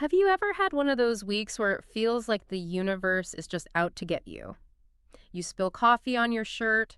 Have you ever had one of those weeks where it feels like the universe is just out to get you? You spill coffee on your shirt,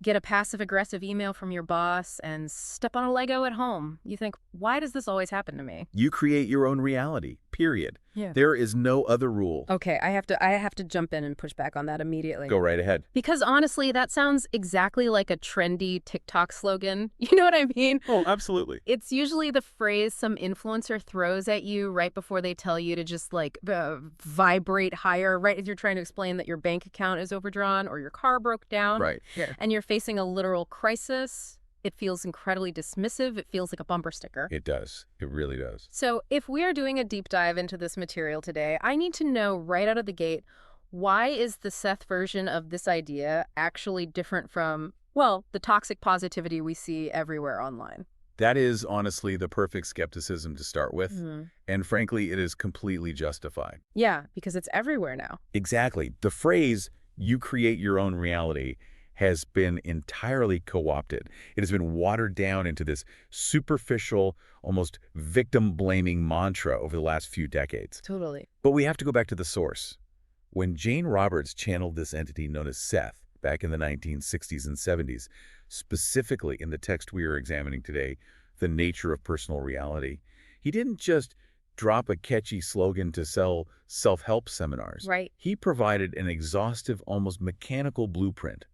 get a passive-aggressive email from your boss, and step on a Lego at home. You think, why does this always happen to me? You create your own reality, period. Yeah. There is no other rule. Okay, I have to jump in and push back on that immediately. Go right ahead. Because honestly, that sounds exactly like a trendy TikTok slogan. You know what I mean? Oh, absolutely. It's usually the phrase some influencer throws at you right before they tell you to just like vibrate higher, right as you're trying to explain that your bank account is overdrawn or your car broke down. Right. Yeah. And you're facing a literal crisis. It feels incredibly dismissive. It feels like a bumper sticker. It does. It really does. So if we are doing a deep dive into this material today, I need to know right out of the gate, why is the Seth version of this idea actually different from, well, the toxic positivity we see everywhere online? That is honestly the perfect skepticism to start with. And frankly, it is completely justified. Yeah, because it's everywhere now. Exactly. The phrase, you create your own reality, has been entirely co-opted. It has been watered down into this superficial, almost victim-blaming mantra over the last few decades. Totally. But we have to go back to the source. When Jane Roberts channeled this entity known as Seth back in the 1960s and 70s, specifically in the text we are examining today, The Nature of Personal Reality, he didn't just drop a catchy slogan to sell self-help seminars. Right. He provided an exhaustive, almost mechanical blueprint.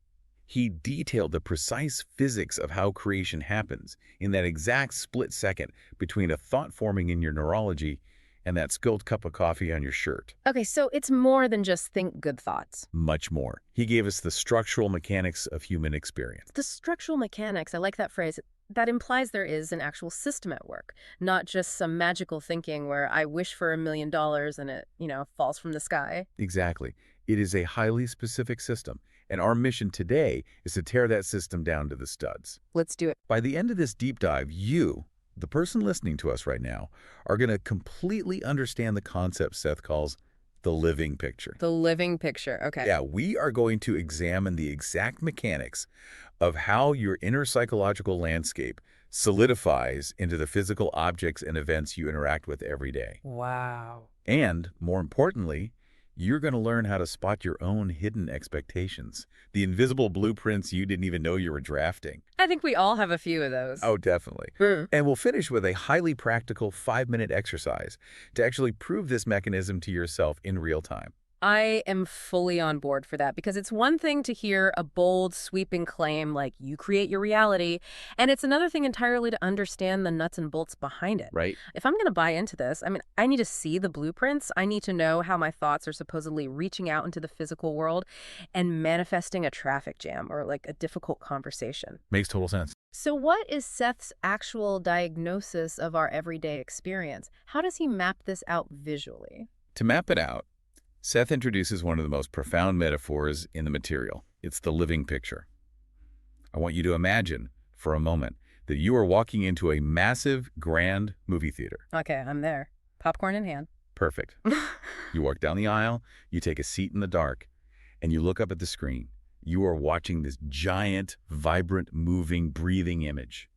He detailed the precise physics of how creation happens in that exact split second between a thought forming in your neurology and that spilled cup of coffee on your shirt. Okay, so it's more than just think good thoughts. Much more. He gave us the structural mechanics of human experience. The structural mechanics, I like that phrase. That implies there is an actual system at work, not just some magical thinking where I wish for $1 million and it, falls from the sky. Exactly. It is a highly specific system, and our mission today is to tear that system down to the studs. Let's do it. By the end of this deep dive, you, the person listening to us right now, are going to completely understand the concept Seth calls the living picture. The living picture, okay. Yeah, we are going to examine the exact mechanics of how your inner psychological landscape solidifies into the physical objects and events you interact with every day. Wow. And, more importantly, you're going to learn how to spot your own hidden expectations, the invisible blueprints you didn't even know you were drafting. I think we all have a few of those. Oh, definitely. And we'll finish with a highly practical 5-minute exercise to actually prove this mechanism to yourself in real time. I am fully on board for that because it's one thing to hear a bold, sweeping claim like you create your reality, and it's another thing entirely to understand the nuts and bolts behind it. Right. If I'm going to buy into this, I need to see the blueprints. I need to know how my thoughts are supposedly reaching out into the physical world and manifesting a traffic jam or like a difficult conversation. Makes total sense. So what is Seth's actual diagnosis of our everyday experience? How does he map this out visually? To map it out, Seth introduces one of the most profound metaphors in the material. It's the living picture. I want you to imagine, for a moment, that you are walking into a massive, grand movie theater. Okay, I'm there. Popcorn in hand. Perfect. You walk down the aisle, you take a seat in the dark, and you look up at the screen. You are watching this giant, vibrant, moving, breathing image.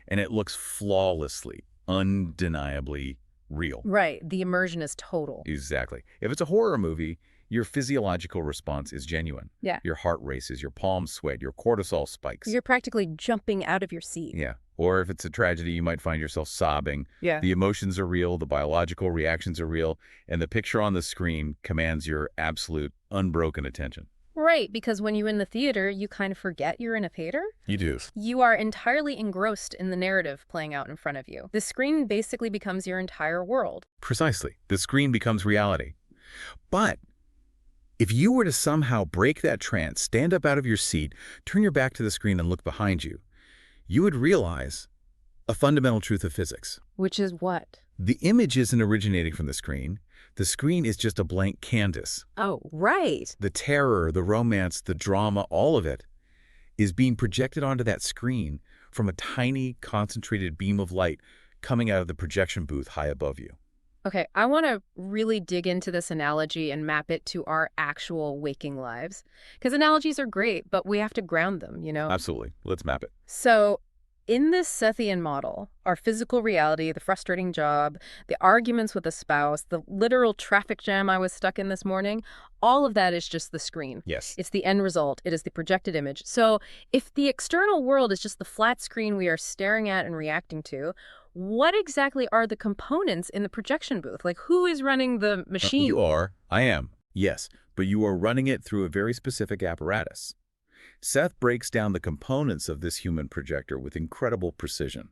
And it looks flawlessly, undeniably real. Right. The immersion is total. Exactly. If it's a horror movie, your physiological response is genuine. Yeah. Your heart races, your palms sweat, your cortisol spikes. You're practically jumping out of your seat. Yeah. Or if it's a tragedy, you might find yourself sobbing. Yeah. The emotions are real, the biological reactions are real, and the picture on the screen commands your absolute, unbroken attention. Right, because when you're in the theater, you kind of forget you're in a theater. You do. You are entirely engrossed in the narrative playing out in front of you. The screen basically becomes your entire world. Precisely. The screen becomes reality. But if you were to somehow break that trance, stand up out of your seat, turn your back to the screen and look behind you, you would realize a fundamental truth of physics. Which is what? The image isn't originating from the screen. The screen is just a blank canvas. Oh, right. The terror, the romance, the drama, all of it is being projected onto that screen from a tiny, concentrated beam of light coming out of the projection booth high above you. Okay, I want to really dig into this analogy and map it to our actual waking lives. Because analogies are great, but we have to ground them, Absolutely. Let's map it. So In this Sethian model, our physical reality, the frustrating job, the arguments with a spouse, the literal traffic jam I was stuck in this morning, all of that is just the screen. Yes. It's the end result. It is the projected image. So if the external world is just the flat screen we are staring at and reacting to, what exactly are the components in the projection booth? Like, who is running the machine? You are. I am. Yes. But you are running it through a very specific apparatus. Seth breaks down the components of this human projector with incredible precision.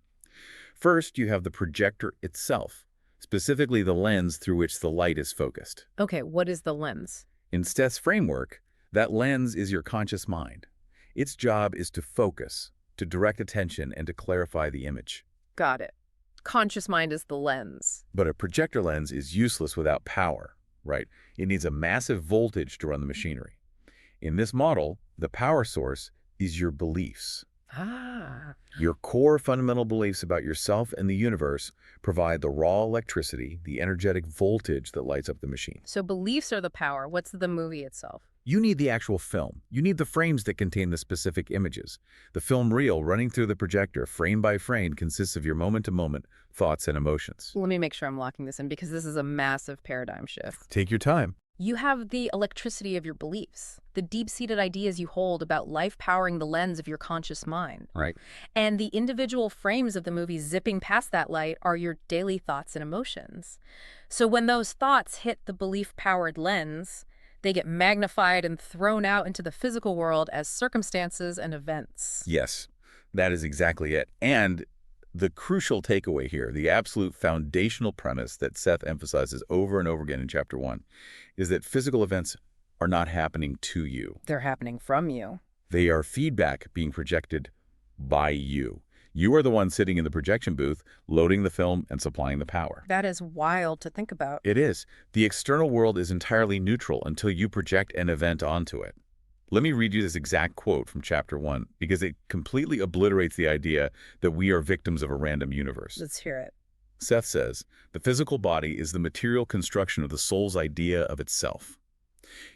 First, you have the projector itself, specifically the lens through which the light is focused. Okay, what is the lens? In Seth's framework, that lens is your conscious mind. Its job is to focus, to direct attention, and to clarify the image. Got it. Conscious mind is the lens. But a projector lens is useless without power, right? It needs a massive voltage to run the machinery. In this model, the power source is your beliefs. Ah. Your core fundamental beliefs about yourself and the universe provide the raw electricity, the energetic voltage that lights up the machine. So beliefs are the power. What's the movie itself? You need the actual film. You need the frames that contain the specific images. The film reel running through the projector, frame by frame, consists of your moment-to-moment thoughts and emotions. Let me make sure I'm locking this in because this is a massive paradigm shift. Take your time. You have the electricity of your beliefs, the deep-seated ideas you hold about life powering the lens of your conscious mind. Right. And the individual frames of the movie zipping past that light are your daily thoughts and emotions. So when those thoughts hit the belief-powered lens, they get magnified and thrown out into the physical world as circumstances and events. Yes, that is exactly it. And the crucial takeaway here, the absolute foundational premise that Seth emphasizes over and over again in Chapter 1, is that physical events are not happening to you. They're happening from you. They are feedback being projected by you. You are the one sitting in the projection booth, loading the film and supplying the power. That is wild to think about. It is. The external world is entirely neutral until you project an event onto it. Let me read you this exact quote from Chapter 1, because it completely obliterates the idea that we are victims of a random universe. Let's hear it. Seth says, "The physical body is the material construction of the soul's idea of itself.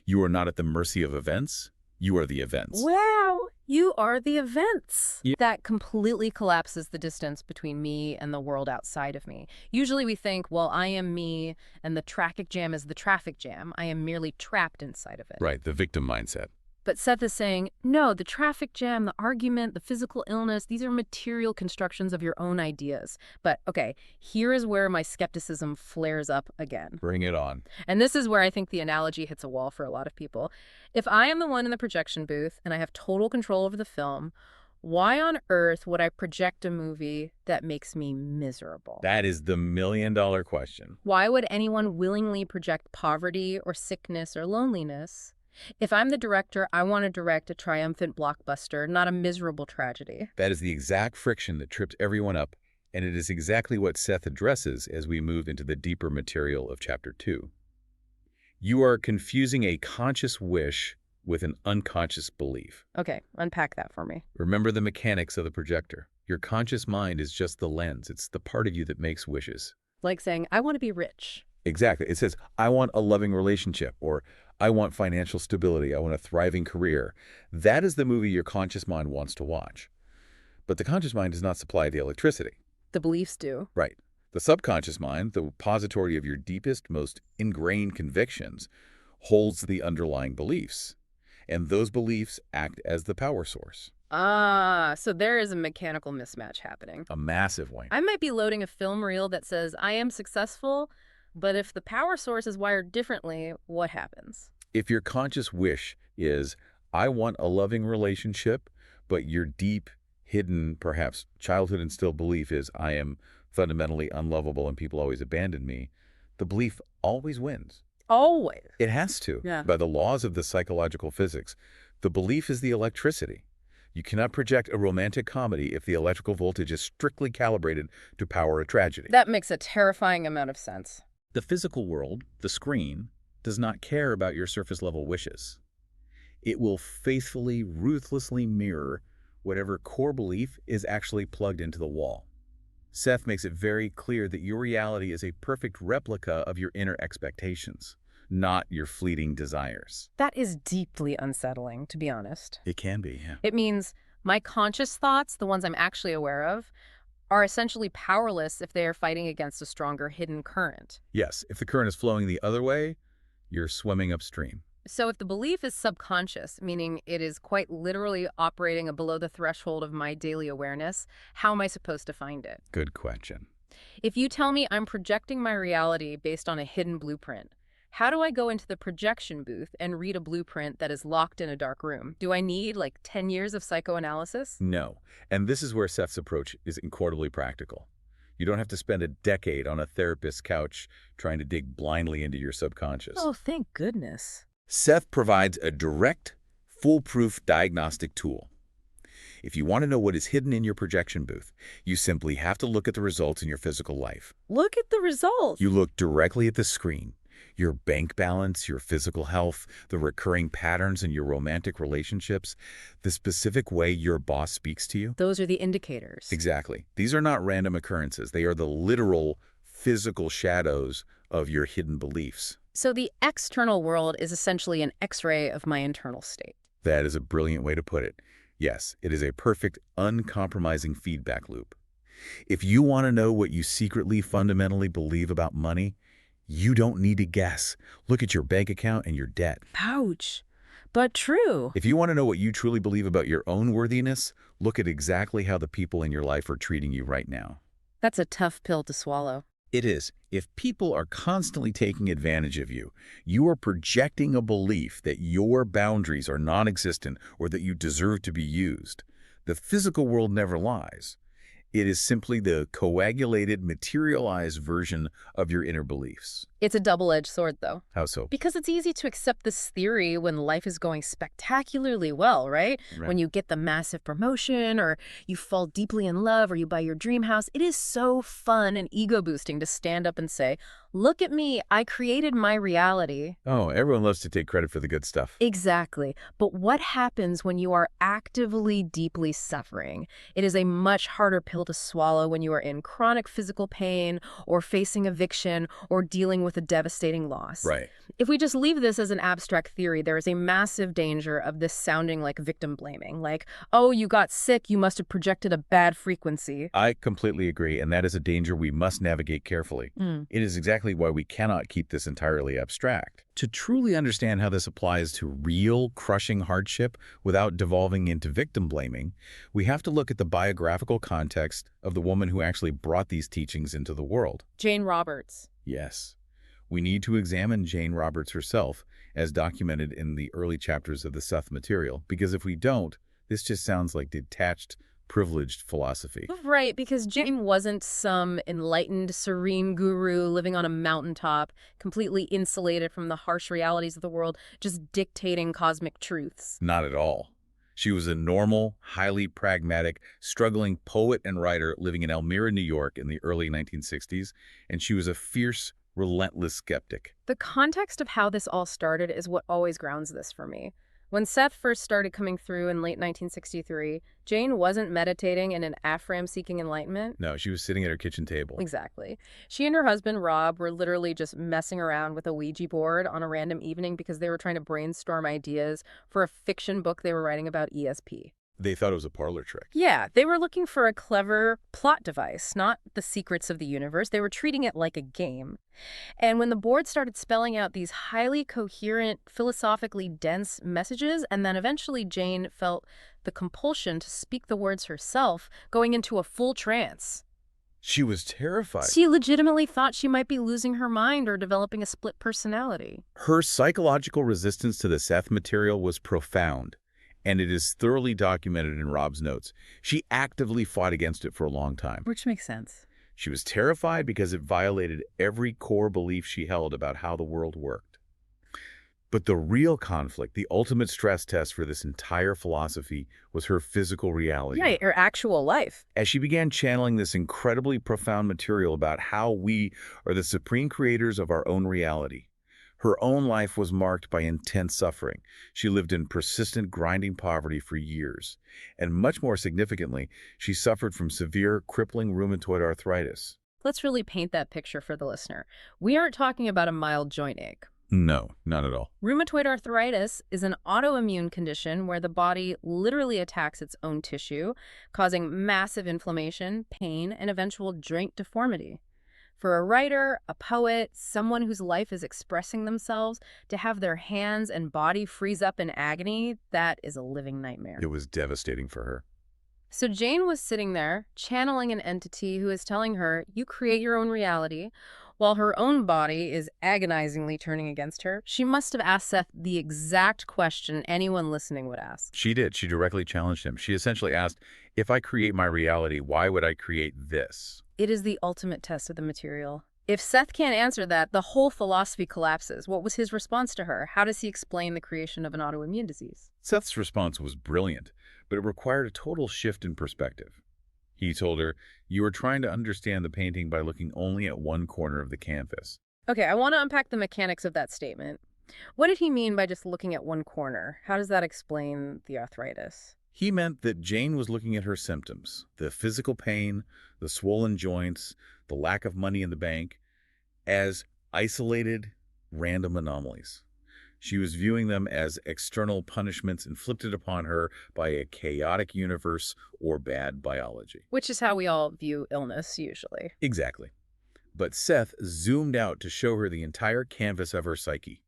You are not at the mercy of events. You are the events." Wow, you are the events. Yeah. That completely collapses the distance between me and the world outside of me. Usually we think, well, I am me, and the traffic jam is the traffic jam. I am merely trapped inside of it. Right, the victim mindset. But Seth is saying, no, the traffic jam, the argument, the physical illness, these are material constructions of your own ideas. But, okay, here is where my skepticism flares up again. Bring it on. And this is where I think the analogy hits a wall for a lot of people. If I am the one in the projection booth and I have total control over the film, why on earth would I project a movie that makes me miserable? That is the million-dollar question. Why would anyone willingly project poverty or sickness or loneliness? If I'm the director, I want to direct a triumphant blockbuster, not a miserable tragedy. That is the exact friction that trips everyone up, and it is exactly what Seth addresses as we move into the deeper material of Chapter 2. You are confusing a conscious wish with an unconscious belief. Okay, unpack that for me. Remember the mechanics of the projector. Your conscious mind is just the lens. It's the part of you that makes wishes. Like saying, I want to be rich. Exactly. It says, I want a loving relationship, or I want financial stability. I want a thriving career. That is the movie your conscious mind wants to watch. But the conscious mind does not supply the electricity. The beliefs do. Right. The subconscious mind, the repository of your deepest, most ingrained convictions, holds the underlying beliefs. And those beliefs act as the power source. Ah, so there is a mechanical mismatch happening. A massive one. I might be loading a film reel that says, I am successful, but if the power source is wired differently, what happens? If your conscious wish is, I want a loving relationship, but your deep, hidden, perhaps childhood instilled belief is, I am fundamentally unlovable and people always abandon me, the belief always wins. Always. It has to. Yeah. By the laws of the psychological physics, the belief is the electricity. You cannot project a romantic comedy if the electrical voltage is strictly calibrated to power a tragedy. That makes a terrifying amount of sense. The physical world, the screen, does not care about your surface-level wishes. It will faithfully, ruthlessly mirror whatever core belief is actually plugged into the wall. Seth makes it very clear that your reality is a perfect replica of your inner expectations, not your fleeting desires. That is deeply unsettling, to be honest. It can be, yeah. It means My conscious thoughts, the ones I'm actually aware of, are essentially powerless if they are fighting against a stronger hidden current. Yes, if the current is flowing the other way, you're swimming upstream. So if the belief is subconscious, meaning it is quite literally operating below the threshold of my daily awareness, how am I supposed to find it? Good question. If you tell me I'm projecting my reality based on a hidden blueprint, how do I go into the projection booth and read a blueprint that is locked in a dark room? Do I need like 10 years of psychoanalysis? No. And this is where Seth's approach is incredibly practical. You don't have to spend a decade on a therapist's couch trying to dig blindly into your subconscious. Oh, thank goodness. Seth provides a direct, foolproof diagnostic tool. If you want to know what is hidden in your projection booth, you simply have to look at the results in your physical life. Look at the results. You look directly at the screen. Your bank balance, your physical health, the recurring patterns in your romantic relationships, the specific way your boss speaks to you. Those are the indicators. Exactly. These are not random occurrences. They are the literal physical shadows of your hidden beliefs. So the external world is essentially an X-ray of my internal state. That is a brilliant way to put it. Yes, it is a perfect, uncompromising feedback loop. If you want to know what you secretly, fundamentally believe about money, you don't need to guess. Look at your bank account and your debt. Ouch. But true. If you want to know what you truly believe about your own worthiness, look at exactly how the people in your life are treating you right now. That's a tough pill to swallow. It is. If people are constantly taking advantage of you, you are projecting a belief that your boundaries are non-existent or that you deserve to be used. The physical world never lies. It is simply the coagulated, materialized version of your inner beliefs. It's a double-edged sword, though. How so? Because it's easy to accept this theory when life is going spectacularly well, right? When you get the massive promotion, or you fall deeply in love, or you buy your dream house. It is so fun and ego-boosting to stand up and say, look at me, I created my reality. Oh, everyone loves to take credit for the good stuff. Exactly. But what happens when you are actively, deeply suffering? It is a much harder pill to swallow when you are in chronic physical pain, or facing eviction, or dealing with a devastating loss. Right. If we just leave this as an abstract theory, there is a massive danger of this sounding like victim blaming. Like, oh, you got sick, you must have projected a bad frequency. I completely agree, and that is a danger we must navigate carefully. It is exactly why we cannot keep this entirely abstract. To truly understand how this applies to real, crushing hardship without devolving into victim blaming, we have to look at the biographical context of the woman who actually brought these teachings into the world. Jane Roberts. Yes. We need to examine Jane Roberts herself, as documented in the early chapters of the Seth material, because if we don't, this just sounds like detached, privileged philosophy. Right, because Jane wasn't some enlightened, serene guru living on a mountaintop, completely insulated from the harsh realities of the world, just dictating cosmic truths. Not at all. She was a normal, highly pragmatic, struggling poet and writer living in Elmira, New York in the early 1960s, and she was a fierce, relentless skeptic. The context of how this all started is what always grounds this for me. When Seth first started coming through in late 1963, Jane wasn't meditating in an ashram seeking enlightenment. No, she was sitting at her kitchen table. Exactly. She and her husband, Rob, were literally just messing around with a Ouija board on a random evening because they were trying to brainstorm ideas for a fiction book they were writing about ESP. They thought it was a parlor trick. Yeah, they were looking for a clever plot device, not the secrets of the universe. They were treating it like a game. And when the board started spelling out these highly coherent, philosophically dense messages, and then eventually Jane felt the compulsion to speak the words herself, going into a full trance. She was terrified. She legitimately thought she might be losing her mind or developing a split personality. Her psychological resistance to the Seth material was profound, and it is thoroughly documented in Rob's notes. She actively fought against it for a long time. Which makes sense. She was terrified because it violated every core belief she held about how the world worked. But the real conflict, the ultimate stress test for this entire philosophy, was her physical reality. Right, her actual life. As she began channeling this incredibly profound material about how we are the supreme creators of our own reality, her own life was marked by intense suffering. She lived in persistent, grinding poverty for years. And much more significantly, she suffered from severe, crippling rheumatoid arthritis. Let's really paint that picture for the listener. We aren't talking about a mild joint ache. No, not at all. Rheumatoid arthritis is an autoimmune condition where the body literally attacks its own tissue, causing massive inflammation, pain, and eventual joint deformity. For a writer, a poet, someone whose life is expressing themselves, to have their hands and body freeze up in agony, that is a living nightmare. It was devastating for her. So Jane was sitting there, channeling an entity who is telling her, you create your own reality, while her own body is agonizingly turning against her. She must have asked Seth the exact question anyone listening would ask. She did. She directly challenged him. She essentially asked, if I create my reality, why would I create this? It is the ultimate test of the material. If Seth can't answer that, the whole philosophy collapses. What was his response to her? How does he explain the creation of an autoimmune disease? Seth's response was brilliant, but it required a total shift in perspective. He told her, you are trying to understand the painting by looking only at one corner of the canvas. Okay, I want to unpack the mechanics of that statement. What did he mean by just looking at one corner? How does that explain the arthritis? He meant that Jane was looking at her symptoms, the physical pain, the swollen joints, the lack of money in the bank, as isolated, random anomalies. She was viewing them as external punishments inflicted upon her by a chaotic universe or bad biology. Which is how we all view illness, usually. Exactly. But Seth zoomed out to show her the entire canvas of her psyche.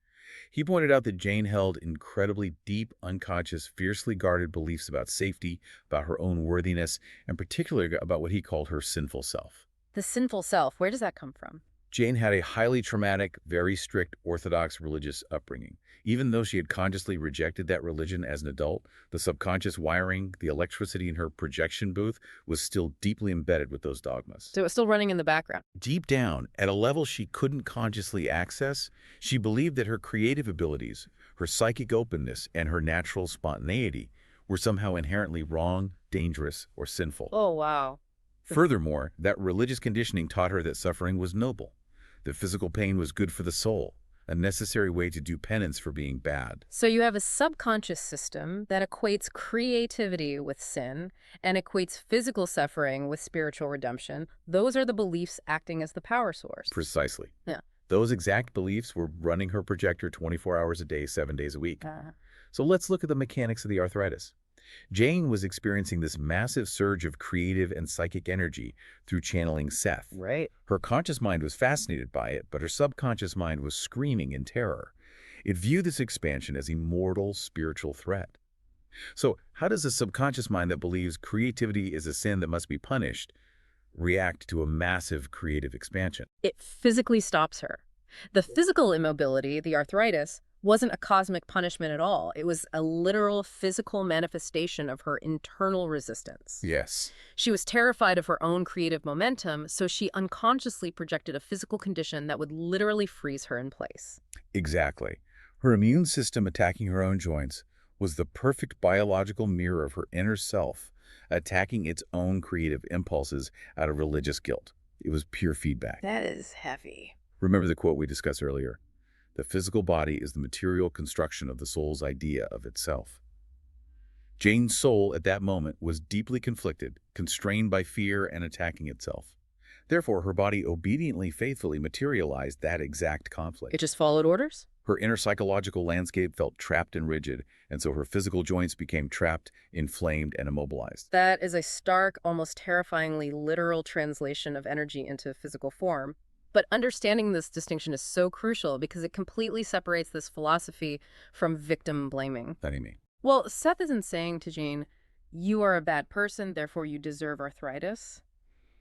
He pointed out that Jane held incredibly deep, unconscious, fiercely guarded beliefs about safety, about her own worthiness, and particularly about what he called her sinful self. The sinful self, where does that come from? Jane had a highly traumatic, very strict Orthodox religious upbringing. Even though she had consciously rejected that religion as an adult, the subconscious wiring, the electricity in her projection booth was still deeply embedded with those dogmas. So it's still running in the background. Deep down, at a level she couldn't consciously access, she believed that her creative abilities, her psychic openness, and her natural spontaneity were somehow inherently wrong, dangerous, or sinful. Oh, wow. Furthermore, that religious conditioning taught her that suffering was noble, that physical pain was good for the soul, a necessary way to do penance for being bad. So you have a subconscious system that equates creativity with sin and equates physical suffering with spiritual redemption. Those are the beliefs acting as the power source. Precisely. Yeah. Those exact beliefs were running her projector 24 hours a day, 7 days a week. Uh, So let's look at the mechanics of the arthritis. Jane was experiencing this massive surge of creative and psychic energy through channeling Seth. right. Her conscious mind was fascinated by it, but her subconscious mind was screaming in terror. It viewed this expansion as a mortal spiritual threat. So how does a subconscious mind that believes creativity is a sin that must be punished react to a massive creative expansion? It physically stops her. The physical immobility, the arthritis, wasn't a cosmic punishment at all. It was a literal physical manifestation of her internal resistance. Yes. She was terrified of her own creative momentum, so she unconsciously projected a physical condition that would literally freeze her in place. Exactly. Her immune system attacking her own joints was the perfect biological mirror of her inner self, attacking its own creative impulses out of religious guilt. It was pure feedback. That is heavy. Remember the quote we discussed earlier? The physical body is the material construction of the soul's idea of itself. Jane's soul at that moment was deeply conflicted, constrained by fear and attacking itself. Therefore, her body obediently, faithfully materialized that exact conflict. It just followed orders? Her inner psychological landscape felt trapped and rigid, and so her physical joints became trapped, inflamed, and immobilized. That is a stark, almost terrifyingly literal translation of energy into physical form. But understanding this distinction is so crucial because it completely separates this philosophy from victim blaming. What do you mean? Well, Seth isn't saying to Jane, you are a bad person, therefore you deserve arthritis.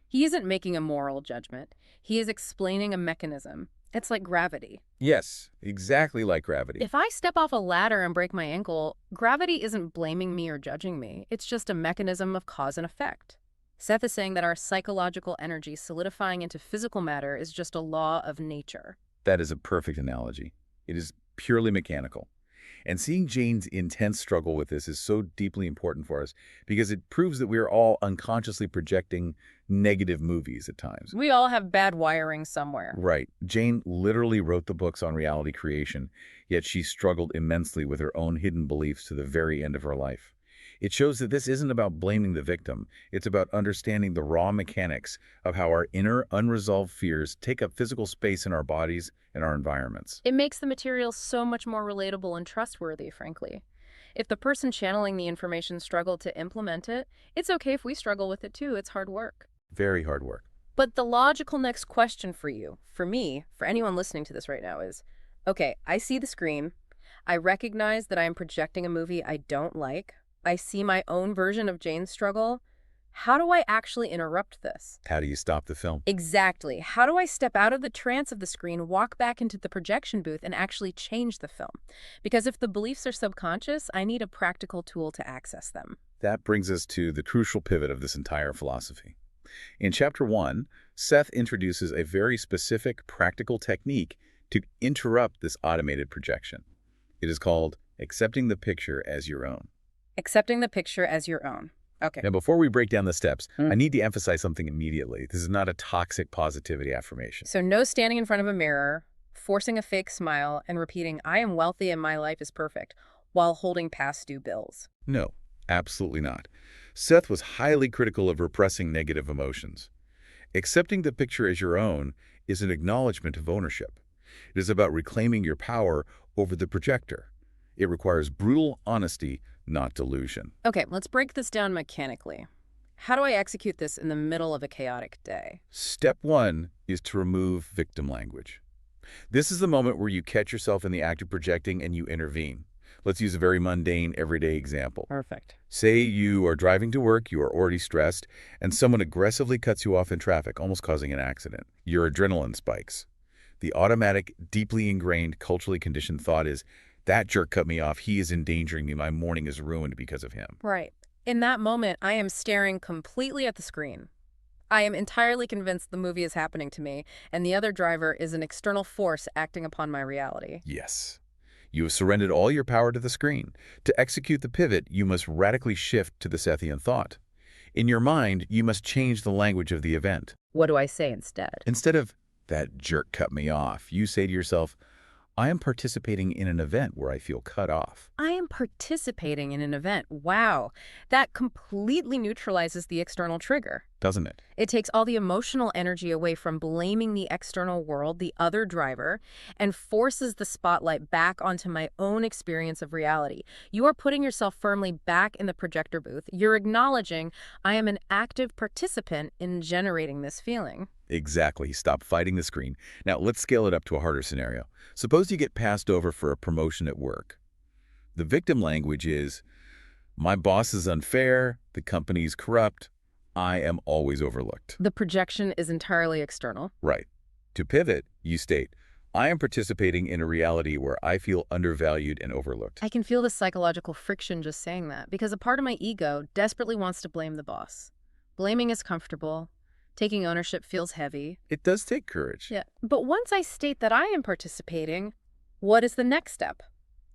He isn't making a moral judgment. He is explaining a mechanism. It's like gravity. Yes, exactly like gravity. If I step off a ladder and break my ankle, gravity isn't blaming me or judging me. It's just a mechanism of cause and effect. Seth is saying that our psychological energy solidifying into physical matter is just a law of nature. That is a perfect analogy. It is purely mechanical. And seeing Jane's intense struggle with this is so deeply important for us because it proves that we are all unconsciously projecting negative movies at times. We all have bad wiring somewhere. Right. Jane literally wrote the books on reality creation, yet she struggled immensely with her own hidden beliefs to the very end of her life. It shows that this isn't about blaming the victim. It's about understanding the raw mechanics of how our inner, unresolved fears take up physical space in our bodies and our environments. It makes the material so much more relatable and trustworthy, frankly. If the person channeling the information struggled to implement it, it's okay if we struggle with it too. It's hard work. Very hard work. But the logical next question for you, for me, for anyone listening to this right now is, okay, I see the screen. I recognize that I am projecting a movie I don't like. I see my own version of Jane's struggle. How do I actually interrupt this? How do you stop the film? Exactly. How do I step out of the trance of the screen, walk back into the projection booth, and actually change the film? Because if the beliefs are subconscious, I need a practical tool to access them. That brings us to the crucial pivot of this entire philosophy. In Chapter 1, Seth introduces a very specific practical technique to interrupt this automated projection. It is called accepting the picture as your own. Accepting the picture as your own. Okay. Now, before we break down the steps, I need to emphasize something immediately. This is not a toxic positivity affirmation. So no standing in front of a mirror, forcing a fake smile, and repeating, I am wealthy and my life is perfect, while holding past due bills. No, absolutely not. Seth was highly critical of repressing negative emotions. Accepting the picture as your own is an acknowledgement of ownership. It is about reclaiming your power over the projector. It requires brutal honesty, not delusion. Okay, let's break this down mechanically. How do I execute this in the middle of a chaotic day? Step 1 is to remove victim language. This is the moment where you catch yourself in the act of projecting and you intervene. Let's use a very mundane, everyday example. Perfect. Say you are driving to work, you are already stressed, and someone aggressively cuts you off in traffic, almost causing an accident. Your adrenaline spikes. The automatic, deeply ingrained, culturally conditioned thought is, that jerk cut me off, he is endangering me, my morning is ruined because of him. Right. In that moment, I am staring completely at the screen. I am entirely convinced the movie is happening to me, and the other driver is an external force acting upon my reality. Yes. You have surrendered all your power to the screen. To execute the pivot, you must radically shift to the Sethian thought. In your mind, you must change the language of the event. What do I say instead? Instead of, that jerk cut me off, you say to yourself, I am participating in an event where I feel cut off. I am participating in an event. Wow. That completely neutralizes the external trigger. Doesn't it? It takes all the emotional energy away from blaming the external world, the other driver, and forces the spotlight back onto my own experience of reality. You are putting yourself firmly back in the projector booth. You're acknowledging I am an active participant in generating this feeling. Exactly. Stop fighting the screen. Now, let's scale it up to a harder scenario. Suppose you get passed over for a promotion at work. The victim language is, my boss is unfair, the company's corrupt, I am always overlooked. The projection is entirely external. Right. To pivot, you state, I am participating in a reality where I feel undervalued and overlooked. I can feel the psychological friction just saying that, because a part of my ego desperately wants to blame the boss. Blaming is comfortable. Taking ownership feels heavy. It does take courage. Yeah. But once I state that I am participating, what is the next step?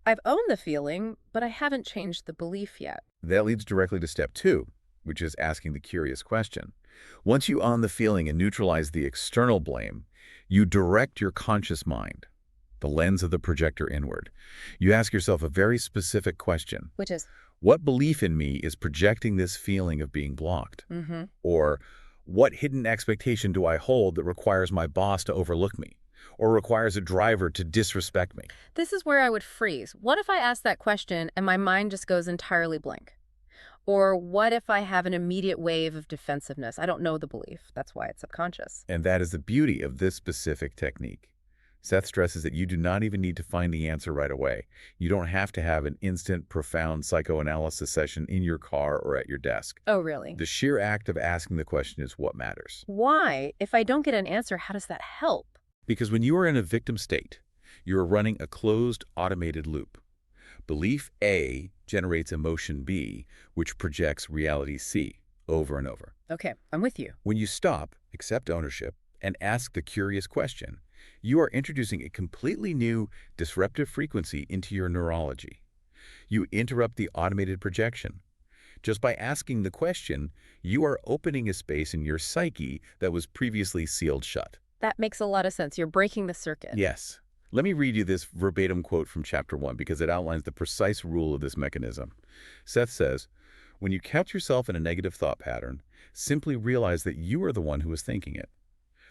I've owned the feeling, but I haven't changed the belief yet. That leads directly to step 2, which is asking the curious question. Once you own the feeling and neutralize the external blame, you direct your conscious mind, the lens of the projector inward. You ask yourself a very specific question. Which is? What belief in me is projecting this feeling of being blocked? Or what hidden expectation do I hold that requires my boss to overlook me? Or requires a driver to disrespect me? This is where I would freeze. What if I ask that question and my mind just goes entirely blank? Or what if I have an immediate wave of defensiveness? I don't know the belief. That's why it's subconscious. And that is the beauty of this specific technique. Seth stresses that you do not even need to find the answer right away. You don't have to have an instant, profound psychoanalysis session in your car or at your desk. Oh, really? The sheer act of asking the question is what matters. Why? If I don't get an answer, how does that help? Because when you are in a victim state, you are running a closed, automated loop. Belief A generates emotion B, which projects reality C over and over. Okay, I'm with you. When you stop, accept ownership, and ask the curious question, you are introducing a completely new, disruptive frequency into your neurology. You interrupt the automated projection. Just by asking the question, you are opening a space in your psyche that was previously sealed shut. That makes a lot of sense. You're breaking the circuit. Yes. Let me read you this verbatim quote from Chapter 1 because it outlines the precise rule of this mechanism. Seth says, When you catch yourself in a negative thought pattern, simply realize that you are the one who is thinking it.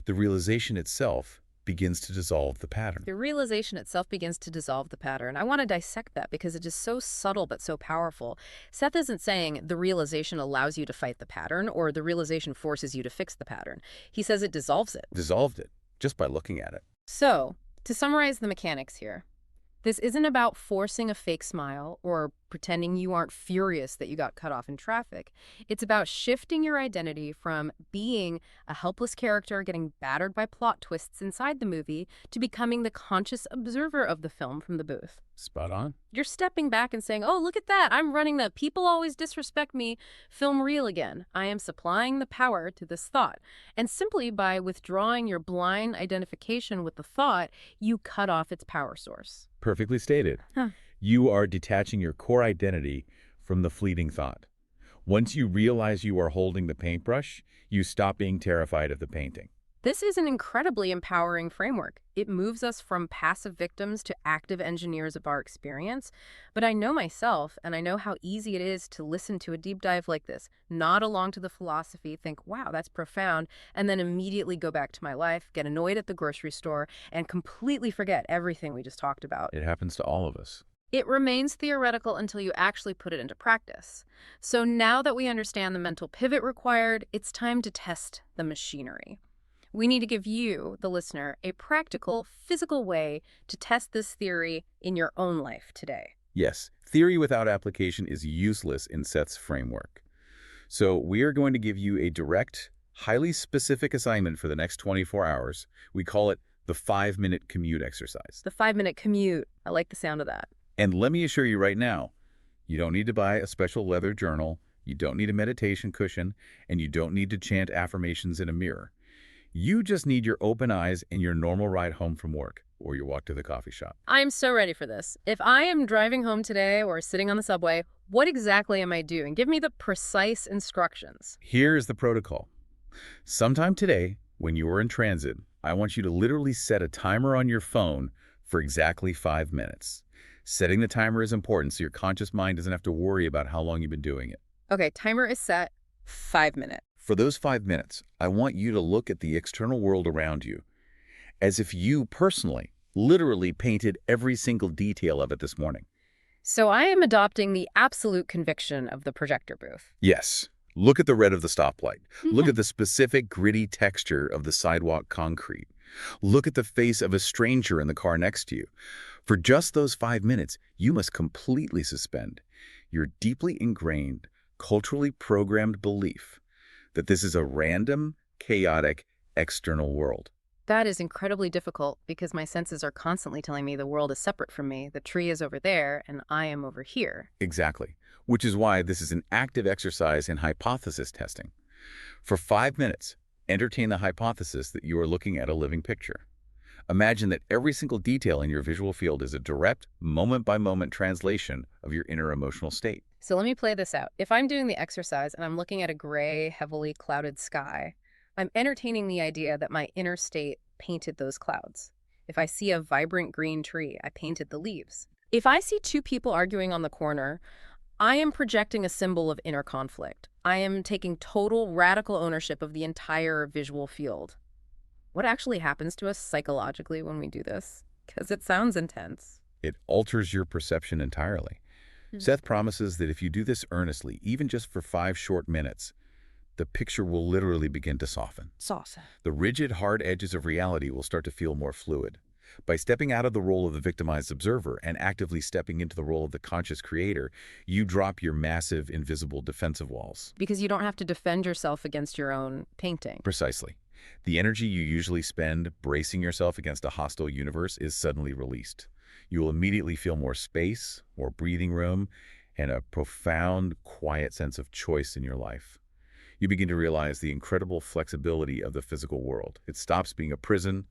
The realization itself begins to dissolve the pattern. The realization itself begins to dissolve the pattern. I want to dissect that because it is so subtle but so powerful. Seth isn't saying the realization allows you to fight the pattern or the realization forces you to fix the pattern. He says it dissolves it. Dissolved it, just by looking at it. So, to summarize the mechanics here, this isn't about forcing a fake smile or pretending you aren't furious that you got cut off in traffic. It's about shifting your identity from being a helpless character getting battered by plot twists inside the movie to becoming the conscious observer of the film from the booth. Spot on. You're stepping back and saying, oh, look at that. I'm running the people always disrespect me film reel again. I am supplying the power to this thought. And simply by withdrawing your blind identification with the thought, you cut off its power source. Perfectly stated. Huh. You are detaching your core identity from the fleeting thought. Once you realize you are holding the paintbrush, you stop being terrified of the painting. This is an incredibly empowering framework. It moves us from passive victims to active engineers of our experience. But I know myself, and I know how easy it is to listen to a deep dive like this, nod along to the philosophy, think, wow, that's profound, and then immediately go back to my life, get annoyed at the grocery store, and completely forget everything we just talked about. It happens to all of us. It remains theoretical until you actually put it into practice. So now that we understand the mental pivot required, it's time to test the machinery. We need to give you, the listener, a practical, physical way to test this theory in your own life today. Yes, theory without application is useless in Seth's framework. So we are going to give you a direct, highly specific assignment for the next 24 hours. We call it the 5-minute commute exercise. The 5-minute commute. I like the sound of that. And let me assure you right now, you don't need to buy a special leather journal, you don't need a meditation cushion, and you don't need to chant affirmations in a mirror. You just need your open eyes and your normal ride home from work or your walk to the coffee shop. I'm so ready for this. If I am driving home today or sitting on the subway, what exactly am I doing? Give me the precise instructions. Here's the protocol. Sometime today, when you are in transit, I want you to literally set a timer on your phone for exactly 5 minutes. Setting the timer is important so your conscious mind doesn't have to worry about how long you've been doing it. Okay, timer is set. 5 minutes. For those 5 minutes, I want you to look at the external world around you as if you personally, literally painted every single detail of it this morning. So I am adopting the absolute conviction of the projector booth. Yes. Look at the red of the stoplight. Look at the specific gritty texture of the sidewalk concrete. Look at the face of a stranger in the car next to you. For just those 5 minutes, you must completely suspend your deeply ingrained, culturally programmed belief that this is a random, chaotic, external world. That is incredibly difficult because my senses are constantly telling me the world is separate from me, the tree is over there, and I am over here. Exactly. Which is why this is an active exercise in hypothesis testing. For 5 minutes, entertain the hypothesis that you are looking at a living picture. Imagine that every single detail in your visual field is a direct, moment-by-moment translation of your inner emotional state. So let me play this out. If I'm doing the exercise and I'm looking at a gray, heavily clouded sky, I'm entertaining the idea that my inner state painted those clouds. If I see a vibrant green tree, I painted the leaves. If I see two people arguing on the corner, I am projecting a symbol of inner conflict. I am taking total, radical ownership of the entire visual field. What actually happens to us psychologically when we do this? Because it sounds intense. It alters your perception entirely. Seth promises that if you do this earnestly, even just for 5 short minutes, the picture will literally begin to soften. The rigid, hard edges of reality will start to feel more fluid. By stepping out of the role of the victimized observer and actively stepping into the role of the conscious creator, you drop your massive, invisible defensive walls. Because you don't have to defend yourself against your own painting. Precisely. The energy you usually spend bracing yourself against a hostile universe is suddenly released. You will immediately feel more space, more breathing room, and a profound, quiet sense of choice in your life. You begin to realize the incredible flexibility of the physical world. It stops being a prison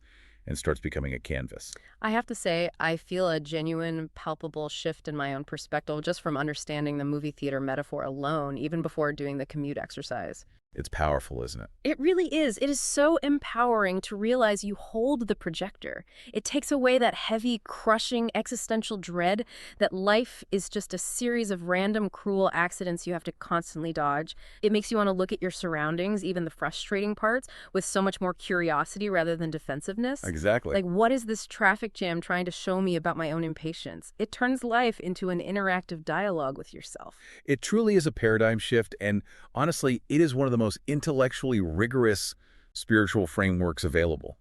and starts becoming a canvas. I have to say, I feel a genuine, palpable shift in my own perspective just from understanding the movie theater metaphor alone, even before doing the commute exercise. It's powerful, isn't it? It really is. It is so empowering to realize you hold the projector. It takes away that heavy, crushing existential dread that life is just a series of random, cruel accidents you have to constantly dodge. It makes you want to look at your surroundings, even the frustrating parts, with so much more curiosity rather than defensiveness. Exactly. Like, what is this traffic jam trying to show me about my own impatience? It turns life into an interactive dialogue with yourself. It truly is a paradigm shift, and honestly, it is one of the most intellectually rigorous spiritual frameworks available.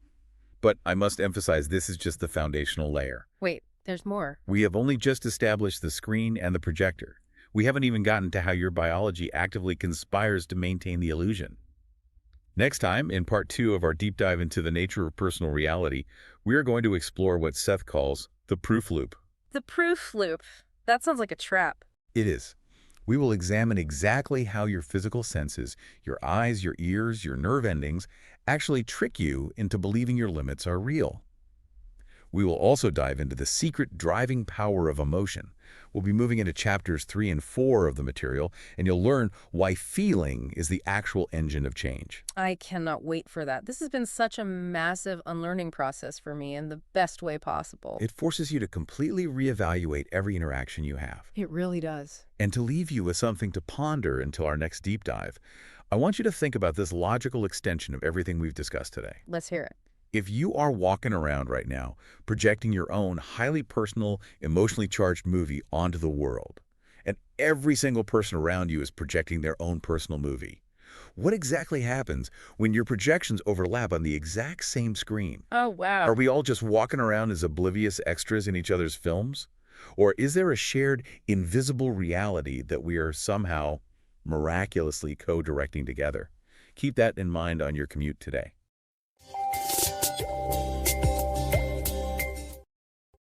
But I must emphasize, this is just the foundational layer. Wait, there's more. We have only just established the screen and the projector. We haven't even gotten to how your biology actively conspires to maintain the illusion. Next time, in part 2 of our deep dive into the nature of personal reality, we are going to explore what Seth calls the proof loop. The proof loop. That sounds like a trap. It is. We will examine exactly how your physical senses, your eyes, your ears, your nerve endings, actually trick you into believing your limits are real. We will also dive into the secret driving power of emotion. We'll be moving into chapters 3 and 4 of the material, and you'll learn why feeling is the actual engine of change. I cannot wait for that. This has been such a massive unlearning process for me in the best way possible. It forces you to completely reevaluate every interaction you have, It really does. and to leave you with something to ponder until our next deep dive. I want you to think about this logical extension of everything we've discussed today. Let's hear it. If you are walking around right now, projecting your own highly personal, emotionally charged movie onto the world, and every single person around you is projecting their own personal movie, what exactly happens when your projections overlap on the exact same screen? Oh, wow. Are we all just walking around as oblivious extras in each other's films? Or is there a shared, invisible reality that we are somehow miraculously co-directing together? Keep that in mind on your commute today.